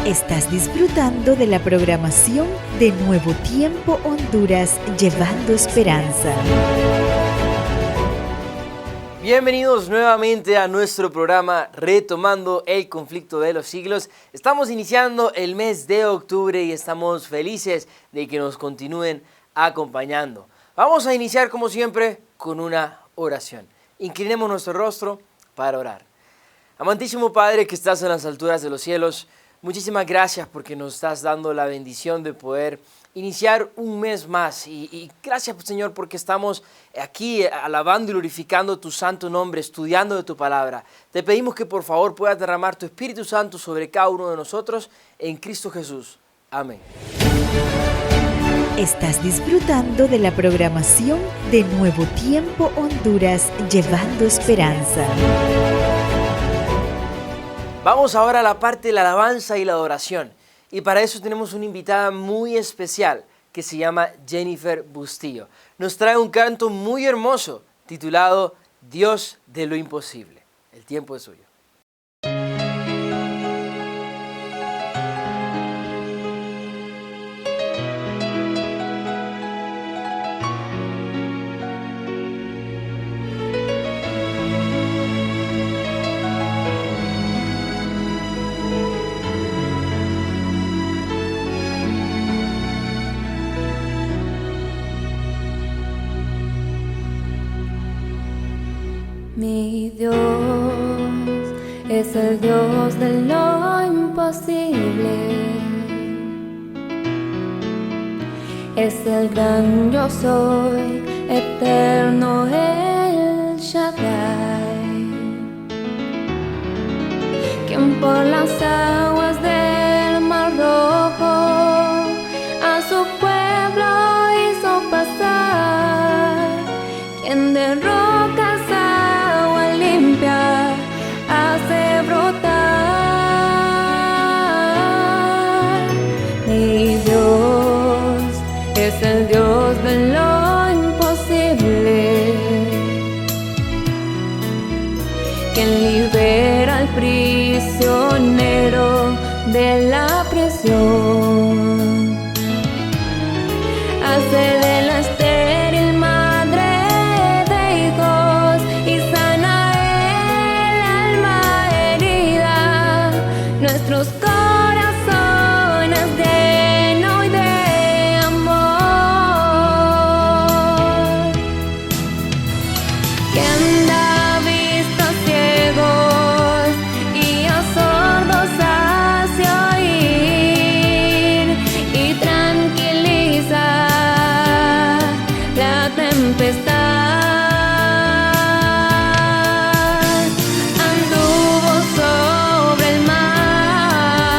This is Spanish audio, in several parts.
Estás disfrutando de la programación de Nuevo Tiempo Honduras, llevando esperanza. Bienvenidos nuevamente a nuestro programa Retomando el Conflicto de los Siglos. Estamos iniciando el mes de octubre y estamos felices de que nos continúen acompañando. Vamos a iniciar como siempre con una oración. Inclinemos nuestro rostro para orar. Amantísimo Padre que estás en las alturas de los cielos, muchísimas gracias porque nos estás dando la bendición de poder iniciar un mes más y gracias Señor porque estamos aquí alabando y glorificando tu santo nombre, estudiando de tu palabra. Te pedimos que por favor puedas derramar tu Espíritu Santo sobre cada uno de nosotros en Cristo Jesús. Amén. Estás disfrutando de la programación de Nuevo Tiempo Honduras, llevando esperanza. Vamos ahora a la parte de la alabanza y la adoración. Y para eso tenemos una invitada muy especial que se llama Jennifer Bustillo. Nos trae un canto muy hermoso titulado Dios de lo imposible. El tiempo es suyo. Mi Dios es el Dios de lo imposible, es el gran yo soy, eterno el Shaddai, quien por las aguas del Mar Rojo a su pueblo hizo pasar, quien de rocas hace brotar. Mi Dios es el Dios de lo imposible, quien libera al prisionero de la prisión, hace de la estéril madre de hijos y sana nuestros corazones llenos de amor. Quien da vista a ciegos y a sordos hace oír y tranquiliza la tempestad. Anduvo sobre el mar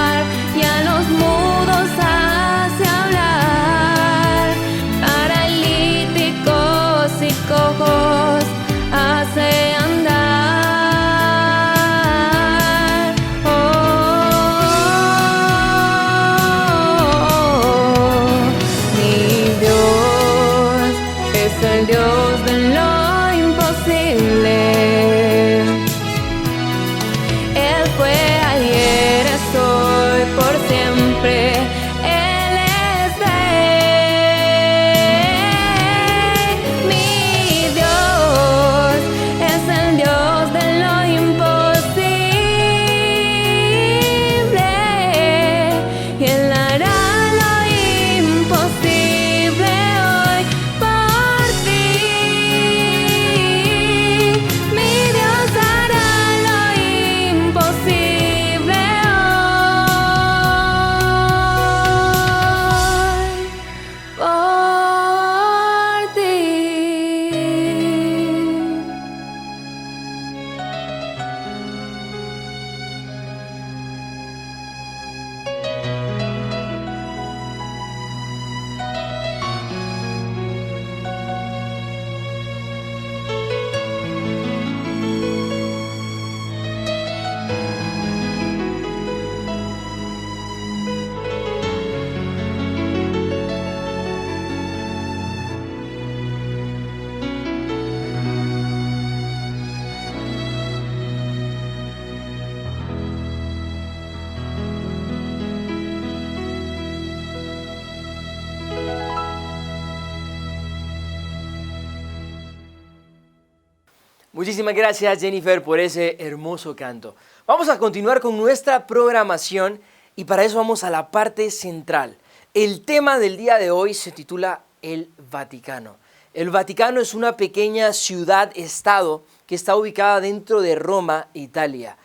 Muchísimas gracias, Jennifer, por ese hermoso canto. Vamos a continuar con nuestra programación y para eso vamos a la parte central. El tema del día de hoy se titula El Vaticano. El Vaticano es una pequeña ciudad-estado que está ubicada dentro de Roma, Italia.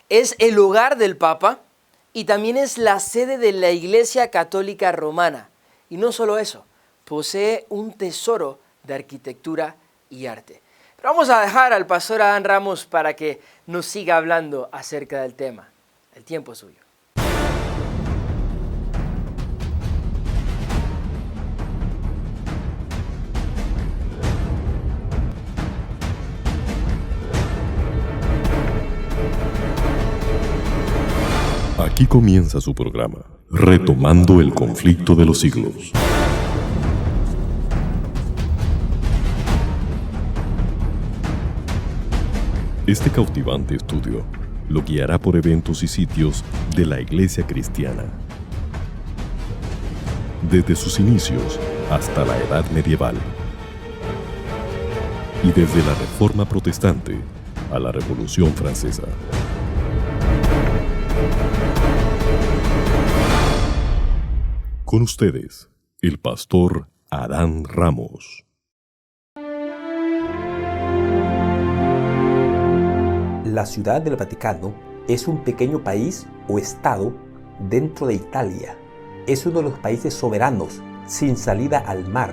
Es el hogar del Papa y también es la sede de la Iglesia Católica Romana. Y no solo eso, posee un tesoro de arquitectura y arte. Pero vamos a dejar al pastor Adán Ramos para que nos siga hablando acerca del tema. El tiempo es suyo. Aquí comienza su programa, Retomando el Conflicto de los Siglos. Este cautivante estudio lo guiará por eventos y sitios de la Iglesia cristiana, desde sus inicios hasta la Edad Medieval, y desde la Reforma Protestante a la Revolución Francesa. Con ustedes, el pastor Adán Ramos. La Ciudad del Vaticano es un pequeño país o estado dentro de Italia. Es uno de los países soberanos sin salida al mar,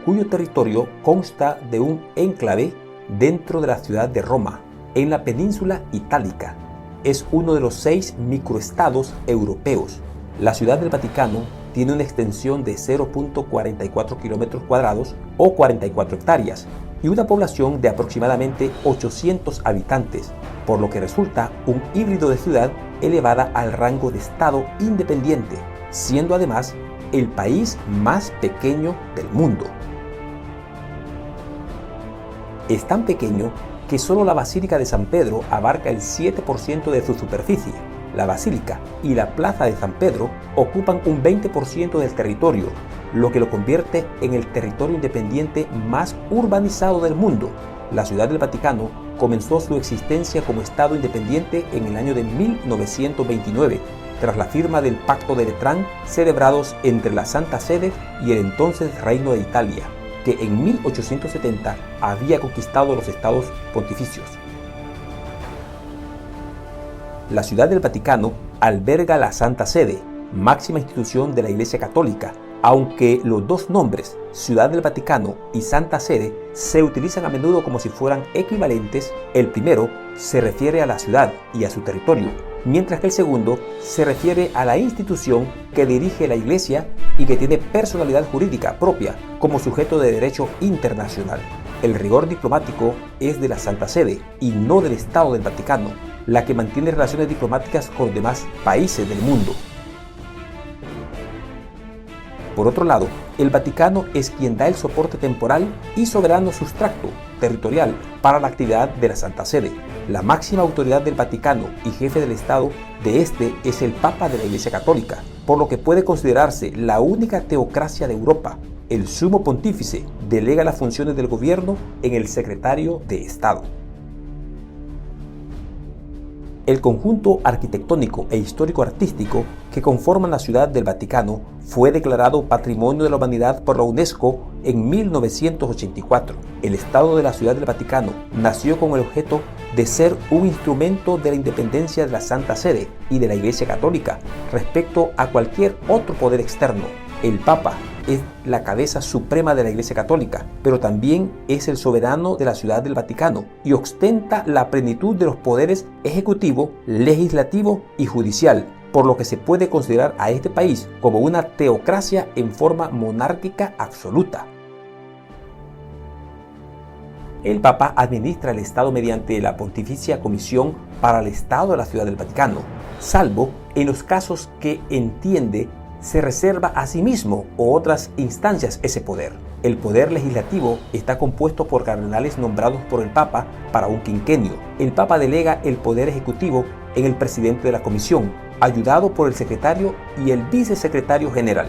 cuyo territorio consta de un enclave dentro de la ciudad de Roma, en la península itálica. Es uno de los 6 microestados europeos. La Ciudad del Vaticano tiene una extensión de 0.44 kilómetros cuadrados o 44 hectáreas y una población de aproximadamente 800 habitantes, por lo que resulta un híbrido de ciudad elevada al rango de estado independiente, siendo además el país más pequeño del mundo. Es tan pequeño que solo la Basílica de San Pedro abarca el 7% de su superficie. La Basílica y la Plaza de San Pedro ocupan un 20% del territorio, lo que lo convierte en el territorio independiente más urbanizado del mundo. La Ciudad del Vaticano comenzó su existencia como Estado independiente en el año de 1929, tras la firma del Pacto de Letrán, celebrados entre la Santa Sede y el entonces Reino de Italia, que en 1870 había conquistado los estados pontificios. La Ciudad del Vaticano alberga la Santa Sede, máxima institución de la Iglesia Católica, aunque los dos nombres, Ciudad del Vaticano y Santa Sede, se utilizan a menudo como si fueran equivalentes. El primero se refiere a la ciudad y a su territorio, mientras que el segundo se refiere a la institución que dirige la Iglesia y que tiene personalidad jurídica propia como sujeto de derecho internacional. El rigor diplomático es de la Santa Sede y no del Estado del Vaticano, la que mantiene relaciones diplomáticas con los demás países del mundo. Por otro lado, el Vaticano es quien da el soporte temporal y soberano sustracto territorial para la actividad de la Santa Sede. La máxima autoridad del Vaticano y jefe del Estado de este es el Papa de la Iglesia Católica, por lo que puede considerarse la única teocracia de Europa. El Sumo Pontífice delega las funciones del gobierno en el Secretario de Estado. El conjunto arquitectónico e histórico-artístico que conforman la Ciudad del Vaticano fue declarado Patrimonio de la Humanidad por la UNESCO en 1984. El Estado de la Ciudad del Vaticano nació con el objeto de ser un instrumento de la independencia de la Santa Sede y de la Iglesia Católica respecto a cualquier otro poder externo. El Papa es la cabeza suprema de la Iglesia Católica, pero también es el soberano de la Ciudad del Vaticano y ostenta la plenitud de los poderes ejecutivo, legislativo y judicial, por lo que se puede considerar a este país como una teocracia en forma monárquica absoluta. El Papa administra el Estado mediante la Pontificia Comisión para el Estado de la Ciudad del Vaticano, salvo en los casos que entiende se reserva a sí mismo o otras instancias ese poder. El poder legislativo está compuesto por cardenales nombrados por el Papa para un quinquenio. El Papa delega el poder ejecutivo en el presidente de la comisión, ayudado por el secretario y el vicesecretario general.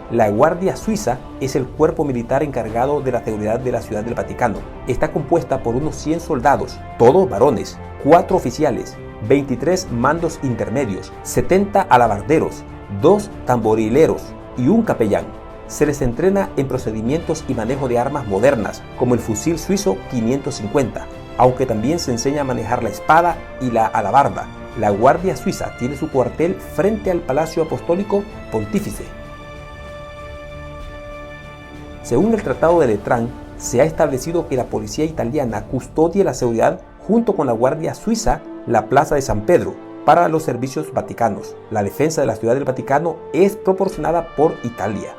La Guardia Suiza es el cuerpo militar encargado de la seguridad de la Ciudad del Vaticano. Está compuesta por unos 100 soldados, todos varones, 4 oficiales, 23 mandos intermedios, 70 alabarderos, 2 tamborileros y un capellán. Se les entrena en procedimientos y manejo de armas modernas, como el fusil suizo 550, aunque también se enseña a manejar la espada y la alabarda. La Guardia Suiza tiene su cuartel frente al Palacio Apostólico Pontífice. Según el Tratado de Letrán, se ha establecido que la policía italiana custodia la seguridad junto con la Guardia Suiza la Plaza de San Pedro para los servicios vaticanos. La defensa de la Ciudad del Vaticano es proporcionada por Italia.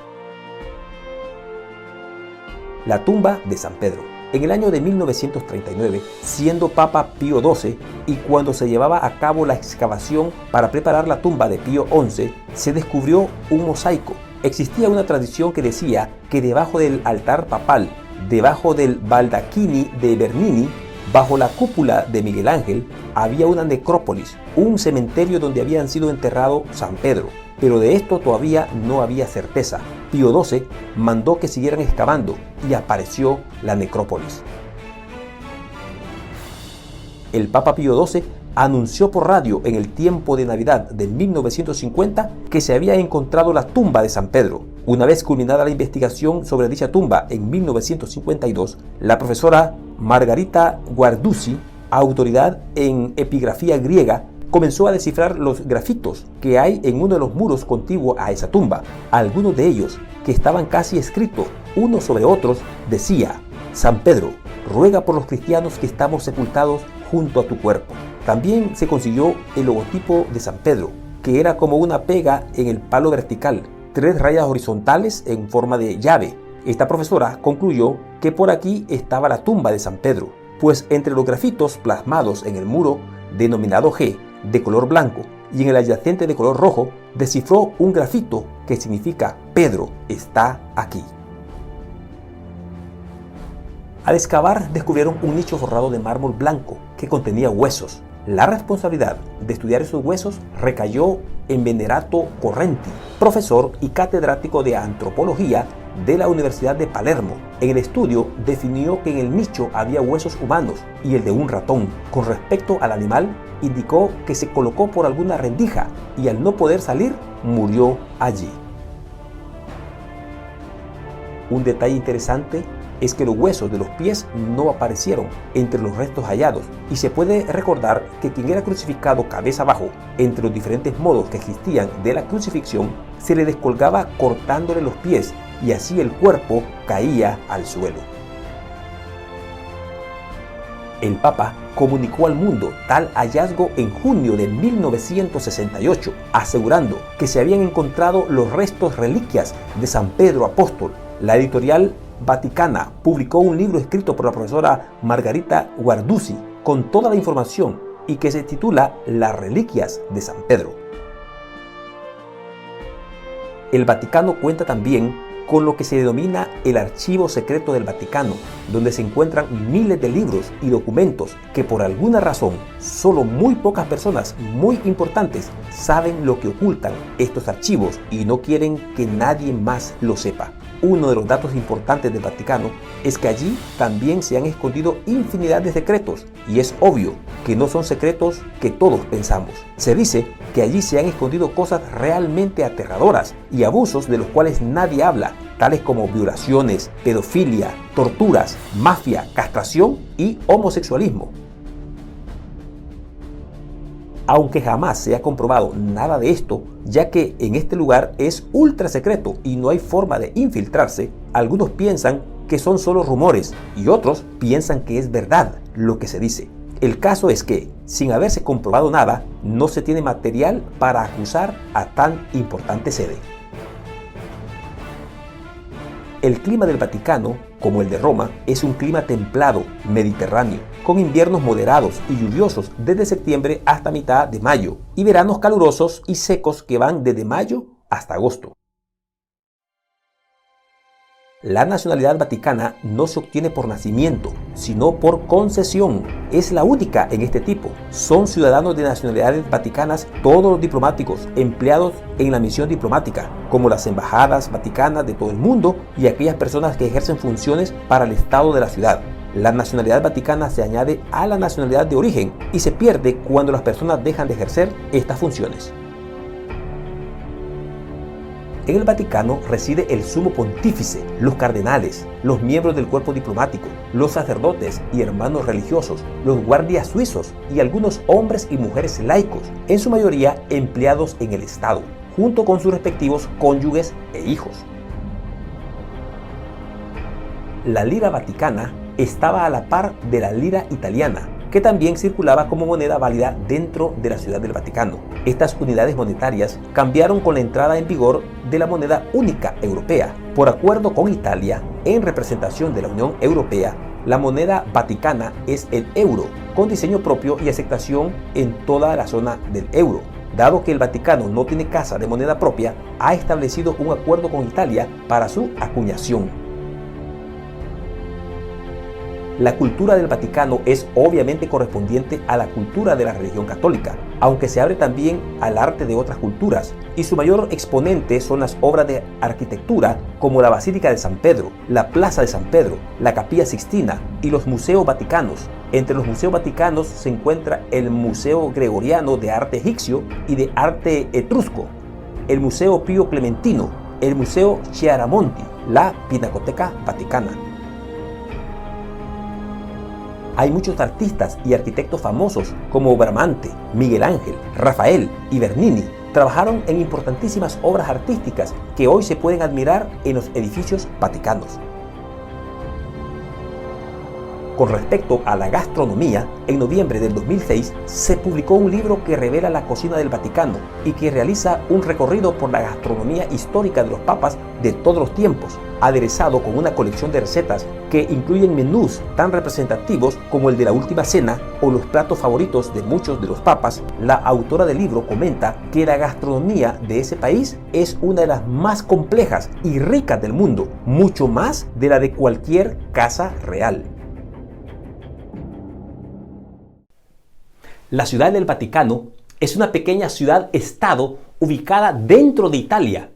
La tumba de San Pedro. En el año de 1939, siendo Papa Pío XII y cuando se llevaba a cabo la excavación para preparar la tumba de Pío XI, se descubrió un mosaico. Existía una tradición que decía que debajo del altar papal, debajo del baldaquini de Bernini, bajo la cúpula de Miguel Ángel, había una necrópolis, un cementerio donde habían sido enterrados San Pedro. Pero de esto todavía no había certeza. Pío XII mandó que siguieran excavando y apareció la necrópolis. El Papa Pío XII anunció por radio en el tiempo de Navidad de 1950 que se había encontrado la tumba de San Pedro. Una vez culminada la investigación sobre dicha tumba en 1952, la profesora Margarita Guarduzzi, autoridad en epigrafía griega, comenzó a descifrar los grafitos que hay en uno de los muros contiguos a esa tumba. Algunos de ellos, que estaban casi escritos unos sobre otros, decía: San Pedro, ruega por los cristianos que estamos sepultados junto a tu cuerpo. También se consiguió el logotipo de San Pedro, que era como una pega en el palo vertical, 3 rayas horizontales en forma de llave. Esta profesora concluyó que por aquí estaba la tumba de San Pedro, pues entre los grafitos plasmados en el muro, denominado G, de color blanco, y en el adyacente de color rojo, descifró un grafito que significa: Pedro está aquí. Al excavar descubrieron un nicho forrado de mármol blanco que contenía huesos. La responsabilidad de estudiar esos huesos recayó en Venerato Correnti, profesor y catedrático de antropología de la Universidad de Palermo. En el estudio definió que en el nicho había huesos humanos y el de un ratón. Con respecto al animal, indicó que se colocó por alguna rendija y al no poder salir, murió allí. Un detalle interesante es que los huesos de los pies no aparecieron entre los restos hallados, y se puede recordar que quien era crucificado cabeza abajo, entre los diferentes modos que existían de la crucifixión, se le descolgaba cortándole los pies y así el cuerpo caía al suelo. El Papa comunicó al mundo tal hallazgo en junio de 1968, asegurando que se habían encontrado los restos reliquias de San Pedro Apóstol. La editorial Vaticana publicó un libro escrito por la profesora Margarita Guarduzzi con toda la información y que se titula Las reliquias de San Pedro. El Vaticano cuenta también con lo que se denomina el Archivo Secreto del Vaticano, donde se encuentran miles de libros y documentos que por alguna razón solo muy pocas personas muy importantes saben lo que ocultan estos archivos y no quieren que nadie más lo sepa. Uno de los datos importantes del Vaticano es que allí también se han escondido infinidad de secretos, y es obvio que no son secretos que todos pensamos. Se dice que allí se han escondido cosas realmente aterradoras y abusos de los cuales nadie habla, tales como violaciones, pedofilia, torturas, mafia, castración y homosexualismo. Aunque jamás se ha comprobado nada de esto, ya que en este lugar es ultra secreto y no hay forma de infiltrarse, algunos piensan que son solo rumores y otros piensan que es verdad lo que se dice. El caso es que, sin haberse comprobado nada, no se tiene material para acusar a tan importante sede. El clima del Vaticano, como el de Roma, es un clima templado, mediterráneo, con inviernos moderados y lluviosos desde septiembre hasta mitad de mayo, y veranos calurosos y secos que van desde mayo hasta agosto. La nacionalidad vaticana no se obtiene por nacimiento, sino por concesión. Es la única en este tipo. Son ciudadanos de nacionalidades vaticanas todos los diplomáticos empleados en la misión diplomática, como las embajadas vaticanas de todo el mundo y aquellas personas que ejercen funciones para el Estado de la ciudad. La nacionalidad vaticana se añade a la nacionalidad de origen y se pierde cuando las personas dejan de ejercer estas funciones. En el Vaticano reside el sumo pontífice, los cardenales, los miembros del cuerpo diplomático, los sacerdotes y hermanos religiosos, los guardias suizos y algunos hombres y mujeres laicos, en su mayoría empleados en el Estado, junto con sus respectivos cónyuges e hijos. La lira vaticana estaba a la par de la lira italiana, que también circulaba como moneda válida dentro de la Ciudad del Vaticano. Estas unidades monetarias cambiaron con la entrada en vigor de la moneda única europea. Por acuerdo con Italia, en representación de la Unión Europea, la moneda vaticana es el euro, con diseño propio y aceptación en toda la zona del euro. Dado que el Vaticano no tiene casa de moneda propia, ha establecido un acuerdo con Italia para su acuñación. La cultura del Vaticano es obviamente correspondiente a la cultura de la religión católica, aunque se abre también al arte de otras culturas, y su mayor exponente son las obras de arquitectura como la Basílica de San Pedro, la Plaza de San Pedro, la Capilla Sixtina y los museos vaticanos. Entre los museos vaticanos se encuentra el Museo Gregoriano de Arte Egipcio y de Arte Etrusco, el Museo Pío Clementino, el Museo Chiaramonti, la Pinacoteca Vaticana. Hay muchos artistas y arquitectos famosos como Bramante, Miguel Ángel, Rafael y Bernini. Trabajaron en importantísimas obras artísticas que hoy se pueden admirar en los edificios vaticanos. Con respecto a la gastronomía, en noviembre del 2006 se publicó un libro que revela la cocina del Vaticano y que realiza un recorrido por la gastronomía histórica de los papas de todos los tiempos, aderezado con una colección de recetas que incluyen menús tan representativos como el de la Última Cena o los platos favoritos de muchos de los papas. La autora del libro comenta que la gastronomía de ese país es una de las más complejas y ricas del mundo, mucho más de la de cualquier casa real. La Ciudad del Vaticano es una pequeña ciudad-estado ubicada dentro de Italia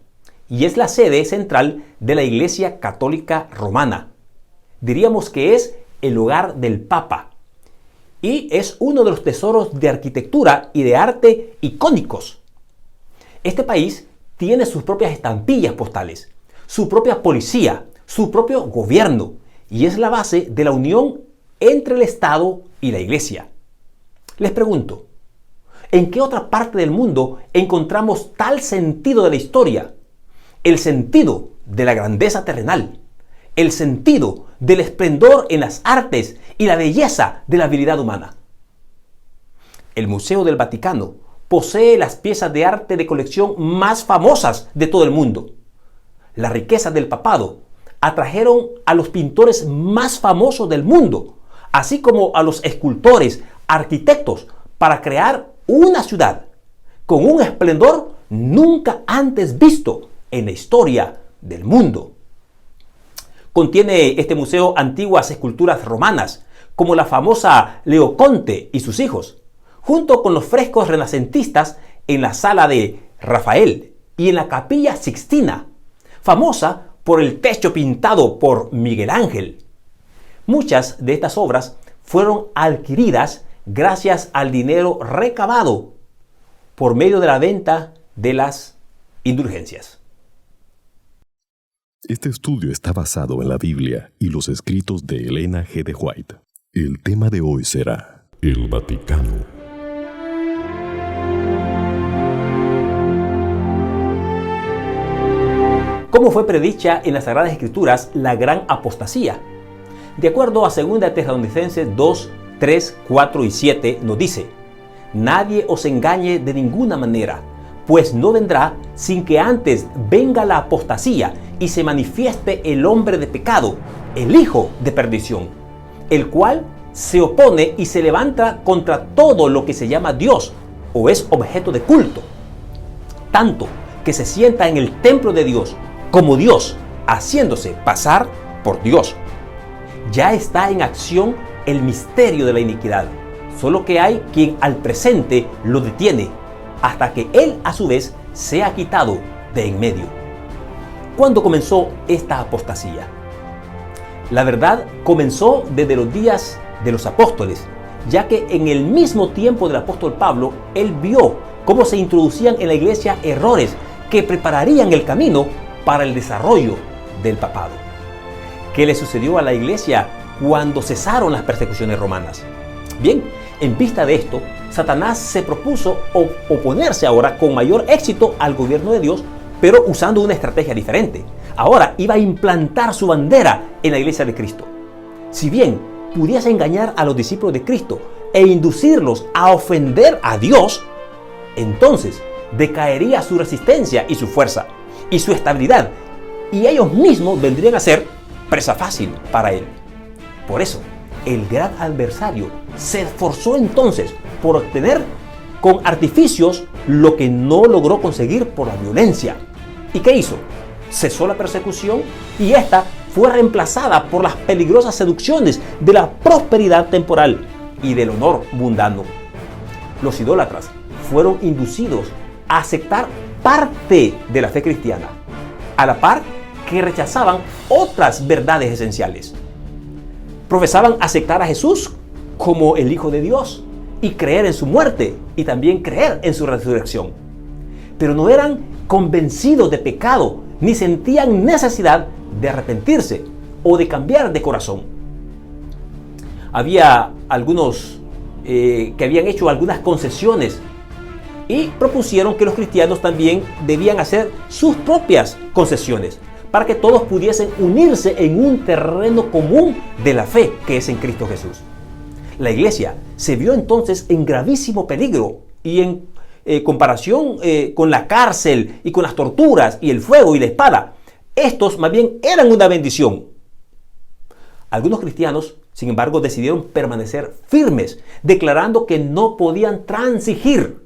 y es la sede central de la Iglesia Católica Romana. Diríamos que es el hogar del Papa y es uno de los tesoros de arquitectura y de arte icónicos. Este país tiene sus propias estampillas postales, su propia policía, su propio gobierno y es la base de la unión entre el Estado y la Iglesia. Les pregunto, ¿en qué otra parte del mundo encontramos tal sentido de la historia? El sentido de la grandeza terrenal, el sentido del esplendor en las artes y la belleza de la habilidad humana. El Museo del Vaticano posee las piezas de arte de colección más famosas de todo el mundo. La riqueza del papado atrajeron a los pintores más famosos del mundo, así como a los escultores, arquitectos, para crear una ciudad con un esplendor nunca antes visto en la historia del mundo. Contiene este museo antiguas esculturas romanas, como la famosa Leoconte y sus hijos, junto con los frescos renacentistas en la sala de Rafael y en la Capilla Sixtina, famosa por el techo pintado por Miguel Ángel. Muchas de estas obras fueron adquiridas gracias al dinero recabado por medio de la venta de las indulgencias. Este estudio está basado en la Biblia y los escritos de Elena G. de White. El tema de hoy será el Vaticano. ¿Cómo fue predicha en las Sagradas Escrituras la gran apostasía? De acuerdo a 2 Tesalonicenses 2, 3, 4 y 7 nos dice: nadie os engañe de ninguna manera, pues no vendrá sin que antes venga la apostasía y se manifieste el hombre de pecado, el hijo de perdición, el cual se opone y se levanta contra todo lo que se llama Dios o es objeto de culto, tanto que se sienta en el templo de Dios como Dios haciéndose pasar por Dios. Ya está en acción el misterio de la iniquidad, solo que hay quien al presente lo detiene, hasta que él a su vez sea quitado de en medio. ¿Cuándo comenzó esta apostasía? La verdad comenzó desde los días de los apóstoles, ya que en el mismo tiempo del apóstol Pablo, él vio cómo se introducían en la iglesia errores que prepararían el camino para el desarrollo del papado. ¿Qué le sucedió a la iglesia cuando cesaron las persecuciones romanas? Bien, en vista de esto, Satanás se propuso oponerse ahora con mayor éxito al gobierno de Dios, pero usando una estrategia diferente. Ahora iba a implantar su bandera en la iglesia de Cristo. Si bien pudiese engañar a los discípulos de Cristo e inducirlos a ofender a Dios, entonces decaería su resistencia y su fuerza y su estabilidad, y ellos mismos vendrían a ser presa fácil para él. Por eso, el gran adversario se esforzó entonces por obtener con artificios lo que no logró conseguir por la violencia. ¿Y qué hizo? Cesó la persecución y esta fue reemplazada por las peligrosas seducciones de la prosperidad temporal y del honor mundano. Los idólatras fueron inducidos a aceptar parte de la fe cristiana, a la par que rechazaban otras verdades esenciales. Profesaban aceptar a Jesús como el Hijo de Dios y creer en su muerte y también creer en su resurrección. Pero no eran convencidos de pecado ni sentían necesidad de arrepentirse o de cambiar de corazón. Había algunos que habían hecho algunas concesiones y propusieron que los cristianos también debían hacer sus propias concesiones para que todos pudiesen unirse en un terreno común de la fe que es en Cristo Jesús. La iglesia se vio entonces en gravísimo peligro y en comparación con la cárcel y con las torturas y el fuego y la espada, estos más bien eran una bendición. Algunos cristianos, sin embargo, decidieron permanecer firmes, declarando que no podían transigir.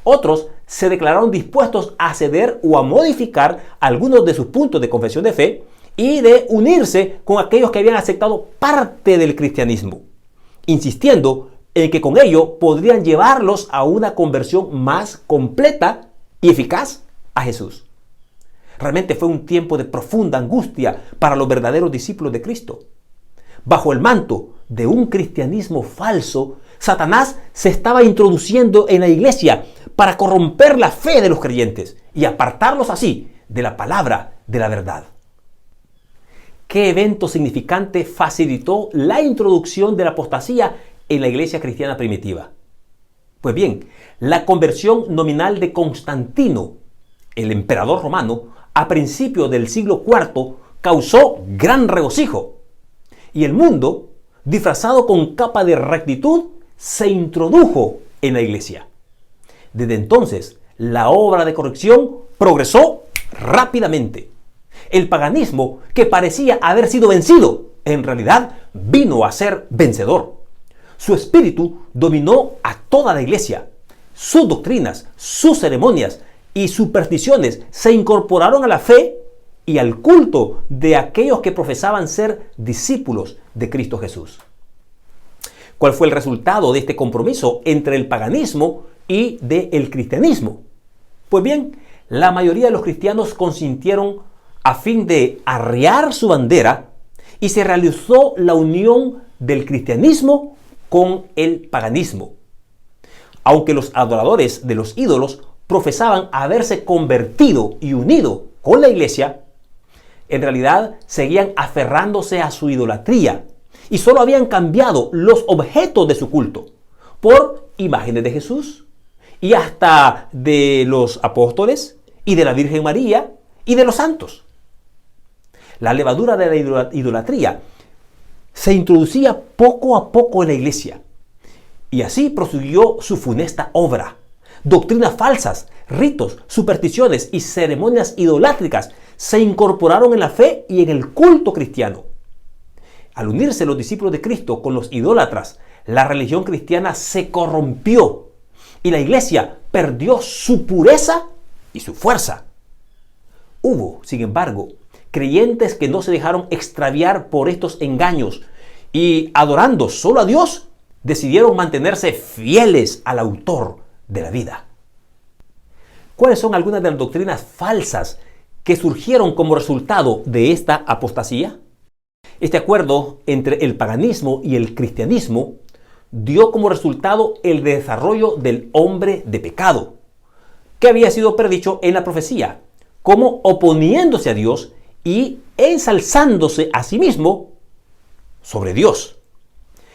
Otros se declararon dispuestos a ceder o a modificar algunos de sus puntos de confesión de fe y de unirse con aquellos que habían aceptado parte del cristianismo, insistiendo en que con ello podrían llevarlos a una conversión más completa y eficaz a Jesús. Realmente fue un tiempo de profunda angustia para los verdaderos discípulos de Cristo. Bajo el manto de un cristianismo falso, Satanás se estaba introduciendo en la iglesia para corromper la fe de los creyentes y apartarlos así de la palabra de la verdad. ¿Qué evento significante facilitó la introducción de la apostasía en la iglesia cristiana primitiva? Pues bien, la conversión nominal de Constantino, el emperador romano, a principios del siglo IV, causó gran regocijo. Y el mundo, disfrazado con capa de rectitud, se introdujo en la iglesia. Desde entonces, la obra de corrección progresó rápidamente. El paganismo, que parecía haber sido vencido, en realidad vino a ser vencedor. Su espíritu dominó a toda la iglesia. Sus doctrinas, sus ceremonias y supersticiones se incorporaron a la fe y al culto de aquellos que profesaban ser discípulos de Cristo Jesús. ¿Cuál fue el resultado de este compromiso entre el paganismo y del cristianismo? Pues bien, la mayoría de los cristianos consintieron a fin de arriar su bandera y se realizó la unión del cristianismo con el paganismo. Aunque los adoradores de los ídolos profesaban haberse convertido y unido con la iglesia, en realidad seguían aferrándose a su idolatría y solo habían cambiado los objetos de su culto por imágenes de Jesús y hasta de los apóstoles y de la Virgen María y de los santos. La levadura de la idolatría se introducía poco a poco en la iglesia y así prosiguió su funesta obra. Doctrinas falsas, ritos, supersticiones y ceremonias idolátricas se incorporaron en la fe y en el culto cristiano. Al unirse los discípulos de Cristo con los idólatras, la religión cristiana se corrompió y la iglesia perdió su pureza y su fuerza. Hubo, sin embargo, creyentes que no se dejaron extraviar por estos engaños y adorando solo a Dios, decidieron mantenerse fieles al autor de la vida. ¿Cuáles son algunas de las doctrinas falsas que surgieron como resultado de esta apostasía? Este acuerdo entre el paganismo y el cristianismo dio como resultado el desarrollo del hombre de pecado, que había sido predicho en la profecía, como oponiéndose a Dios y ensalzándose a sí mismo sobre Dios.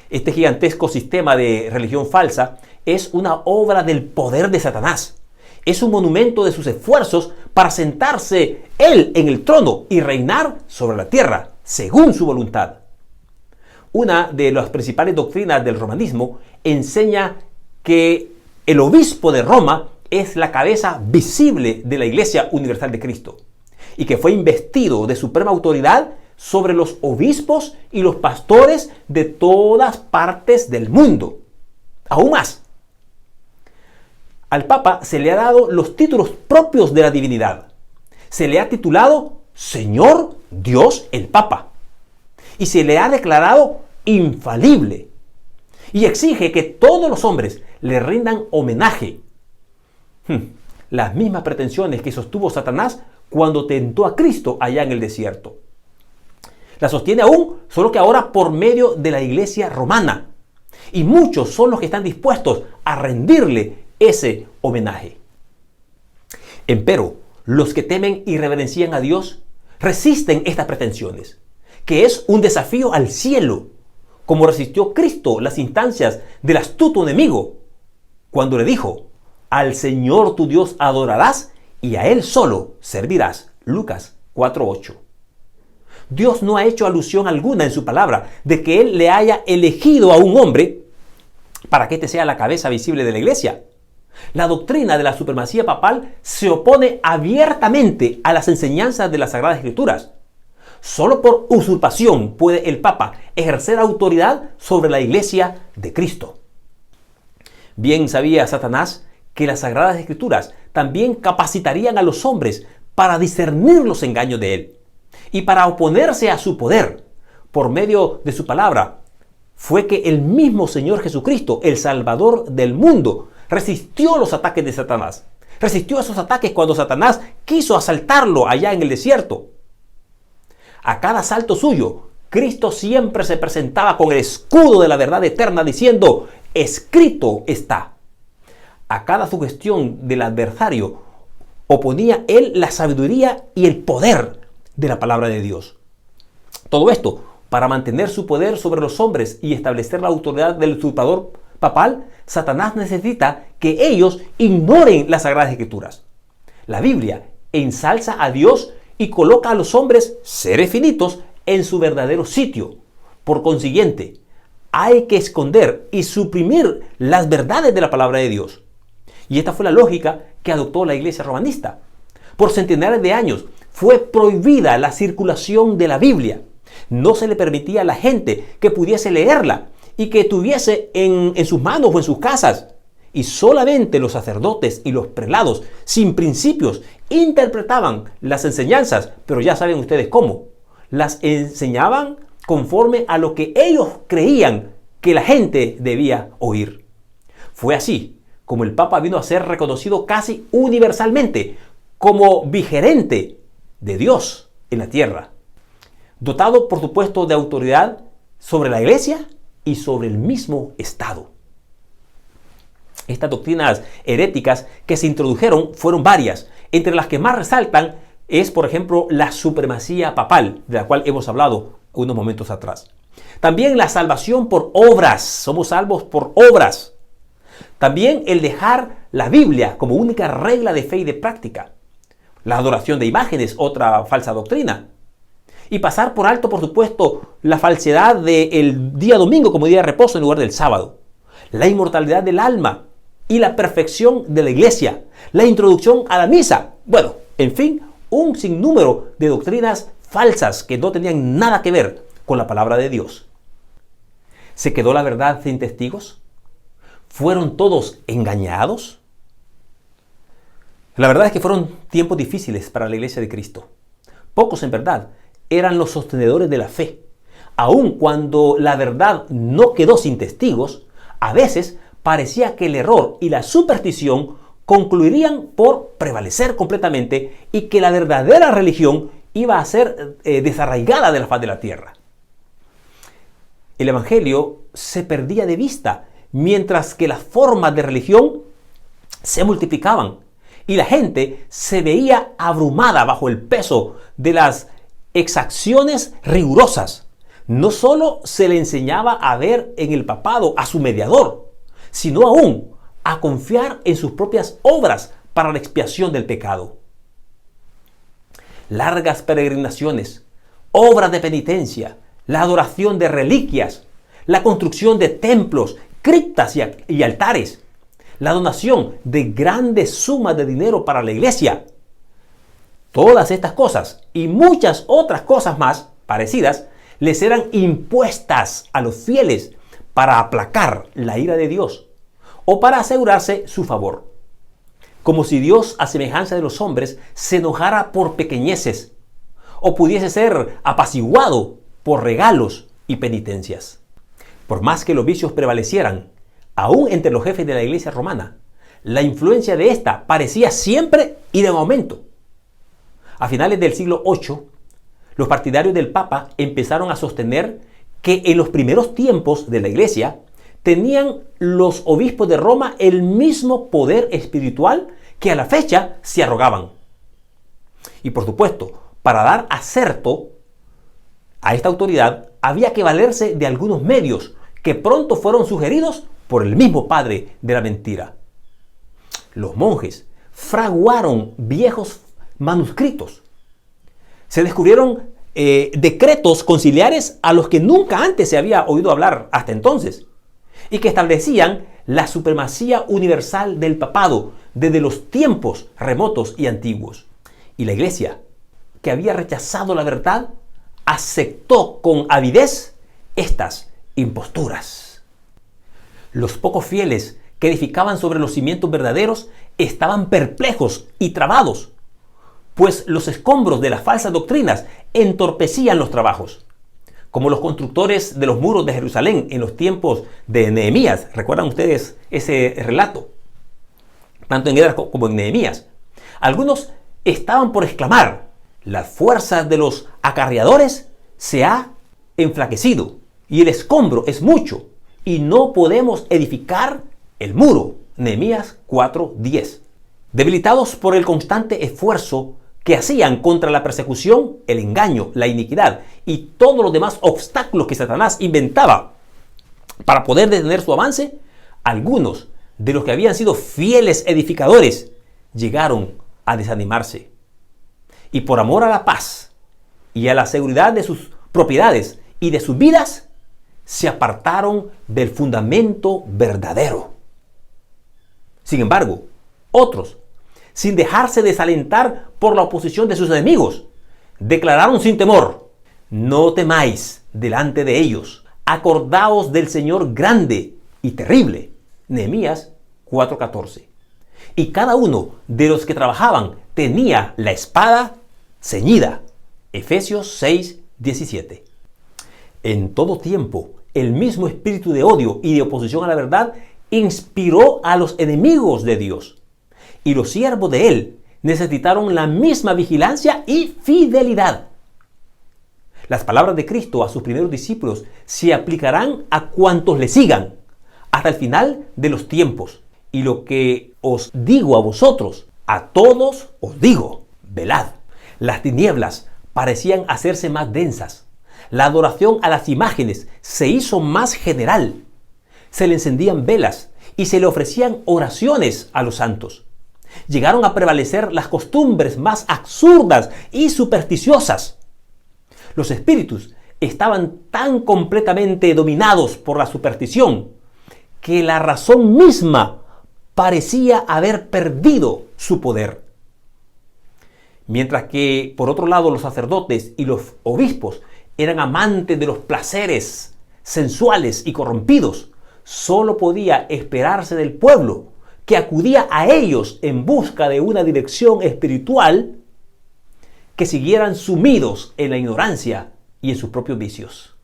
Este gigantesco sistema de religión falsa es una obra del poder de Satanás. Es un monumento de sus esfuerzos para sentarse él en el trono y reinar sobre la tierra, según su voluntad. Una de las principales doctrinas del romanismo enseña que el obispo de Roma es la cabeza visible de la Iglesia Universal de Cristo y que fue investido de suprema autoridad sobre los obispos y los pastores de todas partes del mundo. Aún más, al Papa se le ha dado los títulos propios de la divinidad. Se le ha titulado Señor Dios el Papa y se le ha declarado infalible y exige que todos los hombres le rindan homenaje. Las mismas pretensiones que sostuvo Satanás cuando tentó a Cristo allá en el desierto. La sostiene aún, solo que ahora por medio de la Iglesia romana. Y muchos son los que están dispuestos a rendirle ese homenaje. Empero, los que temen y reverencian a Dios resisten estas pretensiones, que es un desafío al cielo, como resistió Cristo las instancias del astuto enemigo, cuando le dijo: al Señor tu Dios adorarás y a Él solo servirás. Lucas 4:8. Dios no ha hecho alusión alguna en su palabra de que Él le haya elegido a un hombre para que éste sea la cabeza visible de la iglesia. La doctrina de la supremacía papal se opone abiertamente a las enseñanzas de las Sagradas Escrituras. Solo por usurpación puede el Papa ejercer autoridad sobre la iglesia de Cristo. Bien sabía Satanás que las Sagradas Escrituras también capacitarían a los hombres para discernir los engaños de Él y para oponerse a su poder. Por medio de su palabra fue que el mismo Señor Jesucristo, el Salvador del mundo, resistió los ataques de Satanás. Resistió esos ataques cuando Satanás quiso asaltarlo allá en el desierto. A cada asalto suyo, Cristo siempre se presentaba con el escudo de la verdad eterna diciendo: escrito está. A cada sugestión del adversario oponía él la sabiduría y el poder de la palabra de Dios. Todo esto para mantener su poder sobre los hombres y establecer la autoridad del usurpador papal. Satanás necesita que ellos ignoren las Sagradas Escrituras. La Biblia ensalza a Dios y coloca a los hombres, seres finitos, en su verdadero sitio. Por consiguiente, hay que esconder y suprimir las verdades de la palabra de Dios. Y esta fue la lógica que adoptó la iglesia romanista. Por centenares de años fue prohibida la circulación de la Biblia. No se le permitía a la gente que pudiese leerla y que tuviese en sus manos o en sus casas. Y solamente los sacerdotes y los prelados, sin principios, interpretaban las enseñanzas, pero ya saben ustedes cómo. Las enseñaban conforme a lo que ellos creían que la gente debía oír. Fue así como el Papa vino a ser reconocido casi universalmente como vigerente de Dios en la tierra, dotado por supuesto de autoridad sobre la iglesia y sobre el mismo Estado. Estas doctrinas heréticas que se introdujeron fueron varias. Entre las que más resaltan es, por ejemplo, la supremacía papal, de la cual hemos hablado unos momentos atrás. También la salvación por obras. Somos salvos por obras. También el dejar la Biblia como única regla de fe y de práctica. La adoración de imágenes, otra falsa doctrina. Y pasar por alto, por supuesto, la falsedad del día domingo como día de reposo en lugar del sábado. La inmortalidad del alma y la perfección de la iglesia. La introducción a la misa. Bueno, en fin, un sinnúmero de doctrinas falsas que no tenían nada que ver con la palabra de Dios. ¿Se quedó la verdad sin testigos? ¿Fueron todos engañados? La verdad es que fueron tiempos difíciles para la iglesia de Cristo. pocos en verdad, eran los sostenedores de la fe. Aun cuando la verdad no quedó sin testigos, a veces parecía que el error y la superstición concluirían por prevalecer completamente y que la verdadera religión iba a ser desarraigada de la faz de la tierra. El evangelio se perdía de vista, mientras que las formas de religión se multiplicaban y la gente se veía abrumada bajo el peso de las exacciones rigurosas. No solo se le enseñaba a ver en el papado a su mediador, sino aún a confiar en sus propias obras para la expiación del pecado. Largas peregrinaciones, obras de penitencia, la adoración de reliquias, la construcción de templos, criptas y altares, la donación de grandes sumas de dinero para la iglesia. Todas estas cosas y muchas otras cosas más parecidas les eran impuestas a los fieles para aplacar la ira de Dios o para asegurarse su favor. Como si Dios, a semejanza de los hombres, se enojara por pequeñeces o pudiese ser apaciguado por regalos y penitencias. Por más que los vicios prevalecieran, aún entre los jefes de la iglesia romana, la influencia de esta parecía siempre y de momento. A finales del siglo VIII, los partidarios del Papa empezaron a sostener que en los primeros tiempos de la iglesia tenían los obispos de Roma el mismo poder espiritual que a la fecha se arrogaban. Y por supuesto, para dar acerto a esta autoridad había que valerse de algunos medios que pronto fueron sugeridos por el mismo padre de la mentira. Los monjes fraguaron viejos manuscritos. Se descubrieron decretos conciliares a los que nunca antes se había oído hablar hasta entonces, y que establecían la supremacía universal del papado desde los tiempos remotos y antiguos. Y la iglesia, que había rechazado la verdad, aceptó con avidez estas imposturas. Los pocos fieles que edificaban sobre los cimientos verdaderos estaban perplejos y trabados, pues los escombros de las falsas doctrinas entorpecían los trabajos. Como los constructores de los muros de Jerusalén en los tiempos de Nehemías. ¿Recuerdan ustedes ese relato? Tanto en Esdras como en Nehemías. Algunos estaban por exclamar: las fuerzas de los acarreadores se ha enflaquecido y el escombro es mucho y no podemos edificar el muro. Nehemías 4:10. Debilitados por el constante esfuerzo que hacían contra la persecución, el engaño, la iniquidad y todos los demás obstáculos que Satanás inventaba para poder detener su avance, algunos de los que habían sido fieles edificadores llegaron a desanimarse. Y por amor a la paz y a la seguridad de sus propiedades y de sus vidas, se apartaron del fundamento verdadero. Sin embargo, otros, sin dejarse desalentar por la oposición de sus enemigos, declararon sin temor: no temáis delante de ellos, acordaos del Señor grande y terrible. Nehemías 4:14. Y cada uno de los que trabajaban tenía la espada ceñida. Efesios 6:17. En todo tiempo, el mismo espíritu de odio y de oposición a la verdad inspiró a los enemigos de Dios. Y los siervos de él necesitaron la misma vigilancia y fidelidad. Las palabras de Cristo a sus primeros discípulos se aplicarán a cuantos le sigan hasta el final de los tiempos. Y lo que os digo a vosotros, a todos os digo: velad. Las tinieblas parecían hacerse más densas. La adoración a las imágenes se hizo más general. Se le encendían velas y se le ofrecían oraciones a los santos. Llegaron a prevalecer las costumbres más absurdas y supersticiosas. Los espíritus estaban tan completamente dominados por la superstición que la razón misma parecía haber perdido su poder. Mientras que, por otro lado, los sacerdotes y los obispos eran amantes de los placeres sensuales y corrompidos, solo podía esperarse del pueblo, que acudía a ellos en busca de una dirección espiritual, que siguieran sumidos en la ignorancia y en sus propios vicios.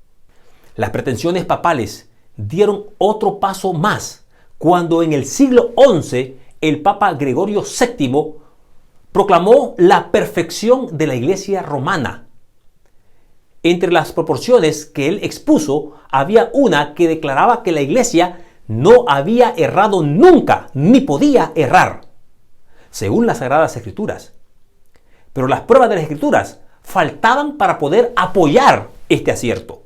Las pretensiones papales dieron otro paso más cuando en el siglo XI el Papa Gregorio VII proclamó la perfección de la Iglesia romana. Entre las proporciones que él expuso, había una que declaraba que la Iglesia no había errado nunca, ni podía errar, según las Sagradas Escrituras. Pero las pruebas de las Escrituras faltaban para poder apoyar este acierto.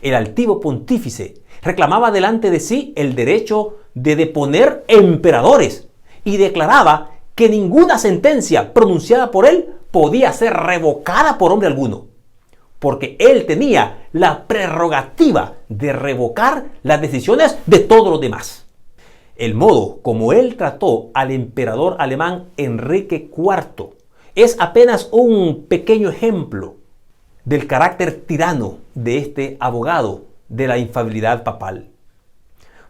El altivo pontífice reclamaba delante de sí el derecho de deponer emperadores y declaraba que ninguna sentencia pronunciada por él podía ser revocada por hombre alguno, porque él tenía la prerrogativa de revocar las decisiones de todos los demás. El modo como él trató al emperador alemán Enrique IV es apenas un pequeño ejemplo del carácter tirano de este abogado de la infalibilidad papal.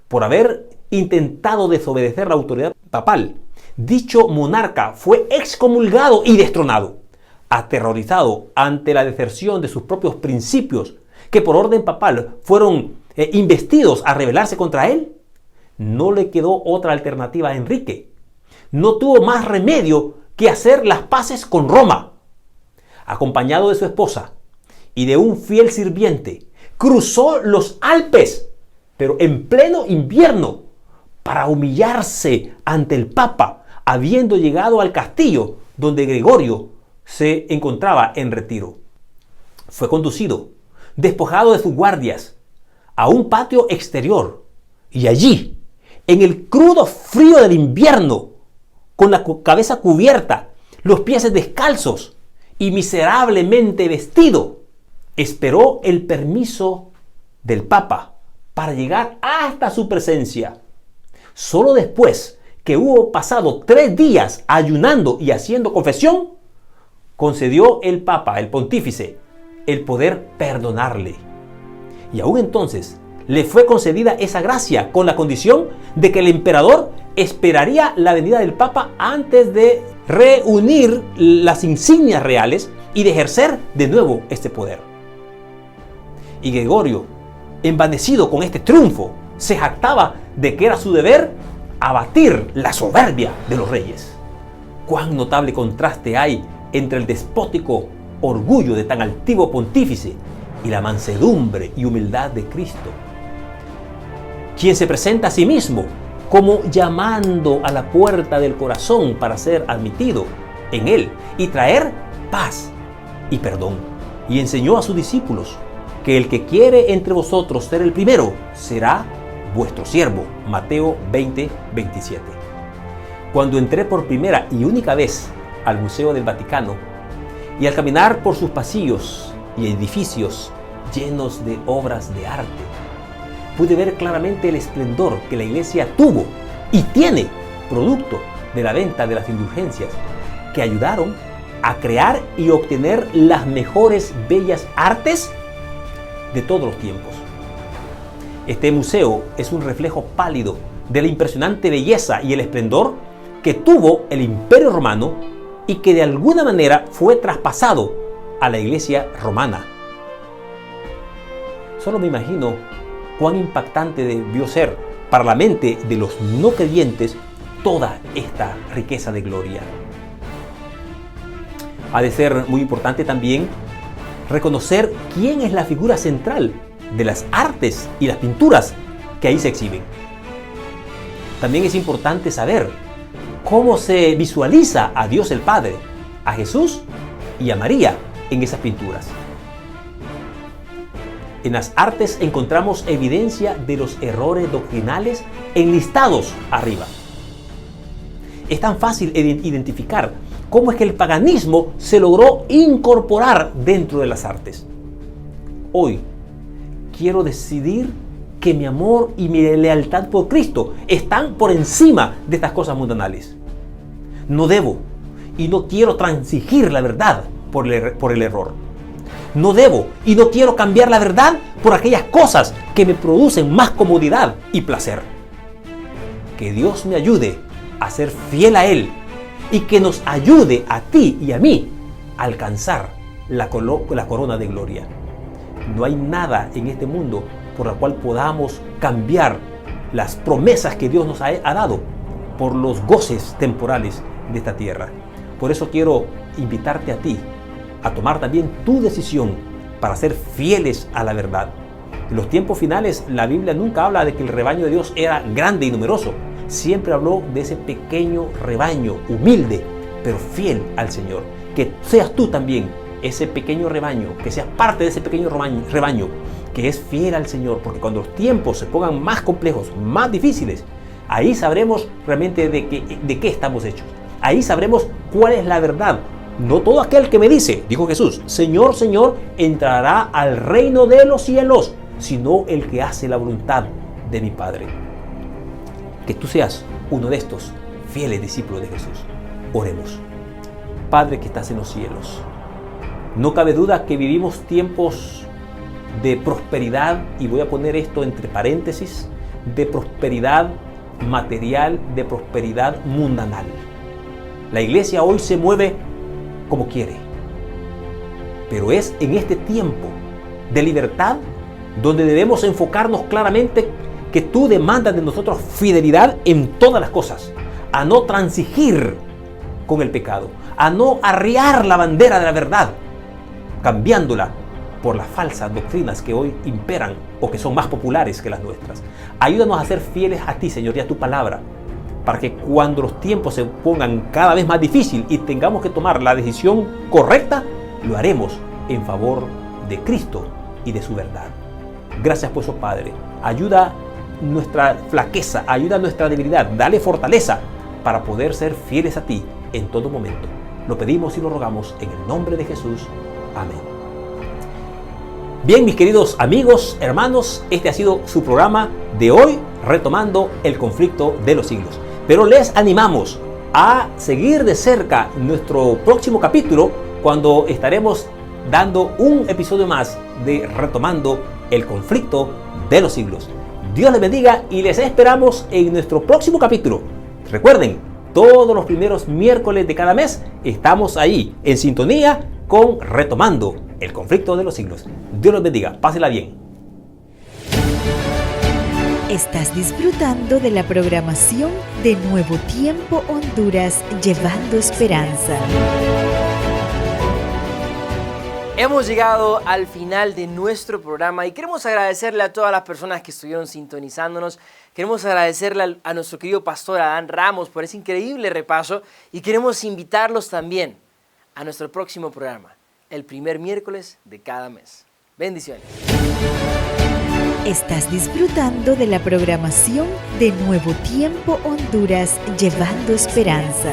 Por haber intentado desobedecer la autoridad papal, dicho monarca fue excomulgado y destronado. Aterrorizado ante la deserción de sus propios principios, que por orden papal fueron investidos a rebelarse contra él, no le quedó otra alternativa a Enrique. No tuvo más remedio que hacer las paces con Roma. Acompañado de su esposa y de un fiel sirviente, cruzó los Alpes, pero en pleno invierno, para humillarse ante el Papa, habiendo llegado al castillo donde Gregorio se encontraba en retiro. Fue conducido, despojado de sus guardias, a un patio exterior, y allí, en el crudo frío del invierno, con la cabeza cubierta, los pies descalzos y miserablemente vestido, esperó el permiso del Papa para llegar hasta su presencia. Solo después que hubo pasado 3 días ayunando y haciendo confesión, concedió el Papa, el pontífice, el poder perdonarle. Y aún entonces le fue concedida esa gracia con la condición de que el emperador esperaría la venida del Papa antes de reunir las insignias reales y de ejercer de nuevo este poder. Y Gregorio, envanecido con este triunfo, se jactaba de que era su deber abatir la soberbia de los reyes. Cuán notable contraste hay entre el despótico orgullo de tan altivo pontífice y la mansedumbre y humildad de Cristo, quien se presenta a sí mismo como llamando a la puerta del corazón para ser admitido en él y traer paz y perdón. Y enseñó a sus discípulos que el que quiere entre vosotros ser el primero será vuestro siervo. Mateo 20:27. Cuando entré por primera y única vez al Museo del Vaticano y al caminar por sus pasillos y edificios llenos de obras de arte, pude ver claramente el esplendor que la Iglesia tuvo y tiene, producto de la venta de las indulgencias que ayudaron a crear y obtener las mejores bellas artes de todos los tiempos. Este museo es un reflejo pálido de la impresionante belleza y el esplendor que tuvo el Imperio Romano y que de alguna manera fue traspasado a la Iglesia romana. Solo me imagino cuán impactante debió ser para la mente de los no creyentes toda esta riqueza de gloria. Ha de ser muy importante también reconocer quién es la figura central de las artes y las pinturas que ahí se exhiben. También es importante saber cómo se visualiza a Dios el Padre, a Jesús y a María en esas pinturas. En las artes encontramos evidencia de los errores doctrinales enlistados arriba. Es tan fácil identificar cómo es que el paganismo se logró incorporar dentro de las artes. Hoy quiero decidir que mi amor y mi lealtad por Cristo están por encima de estas cosas mundanales. No debo y no quiero transigir la verdad por el error. No debo y no quiero cambiar la verdad por aquellas cosas que me producen más comodidad y placer. Que Dios me ayude a ser fiel a Él y que nos ayude a ti y a mí alcanzar la corona de gloria. No hay nada en este mundo por la cual podamos cambiar las promesas que Dios nos ha dado por los goces temporales de esta tierra. Por eso quiero invitarte a ti a tomar también tu decisión para ser fieles a la verdad. En los tiempos finales, la Biblia nunca habla de que el rebaño de Dios era grande y numeroso. Siempre habló de ese pequeño rebaño, humilde, pero fiel al Señor. Que seas tú también ese pequeño rebaño, que seas parte de ese pequeño rebaño, que es fiel al Señor, porque cuando los tiempos se pongan más complejos, más difíciles, ahí sabremos realmente de qué estamos hechos. Ahí sabremos cuál es la verdad. No todo aquel que me dice, dijo Jesús, Señor, Señor, entrará al reino de los cielos, sino el que hace la voluntad de mi Padre. Que tú seas uno de estos fieles discípulos de Jesús. Oremos. Padre que estás en los cielos, no cabe duda que vivimos tiempos de prosperidad, y voy a poner esto entre paréntesis, de prosperidad material, de prosperidad mundanal. La iglesia hoy se mueve como quiere, pero es en este tiempo de libertad donde debemos enfocarnos claramente que tú demandas de nosotros fidelidad en todas las cosas, a no transigir con el pecado, a no arriar la bandera de la verdad, cambiándola por las falsas doctrinas que hoy imperan o que son más populares que las nuestras. Ayúdanos a ser fieles a ti, Señor, y a tu palabra, para que cuando los tiempos se pongan cada vez más difíciles y tengamos que tomar la decisión correcta, lo haremos en favor de Cristo y de su verdad. Gracias por eso, Padre. Ayuda nuestra flaqueza, ayuda nuestra debilidad, dale fortaleza para poder ser fieles a ti en todo momento. Lo pedimos y lo rogamos en el nombre de Jesús. Amén. Bien, mis queridos amigos, hermanos, este ha sido su programa de hoy, retomando el conflicto de los siglos. Pero les animamos a seguir de cerca nuestro próximo capítulo, cuando estaremos dando un episodio más de Retomando el conflicto de los siglos. Dios les bendiga y les esperamos en nuestro próximo capítulo. Recuerden, todos los primeros miércoles de cada mes estamos ahí en sintonía con Retomando el conflicto de los siglos. Dios los bendiga, pásela bien. Estás disfrutando de la programación de Nuevo Tiempo Honduras, llevando esperanza. Hemos llegado al final de nuestro programa y queremos agradecerle a todas las personas que estuvieron sintonizándonos. Queremos agradecerle a nuestro querido pastor Adán Ramos por ese increíble repaso, y queremos invitarlos también a nuestro próximo programa, el primer miércoles de cada mes. Bendiciones. Estás disfrutando de la programación de Nuevo Tiempo Honduras, llevando esperanza.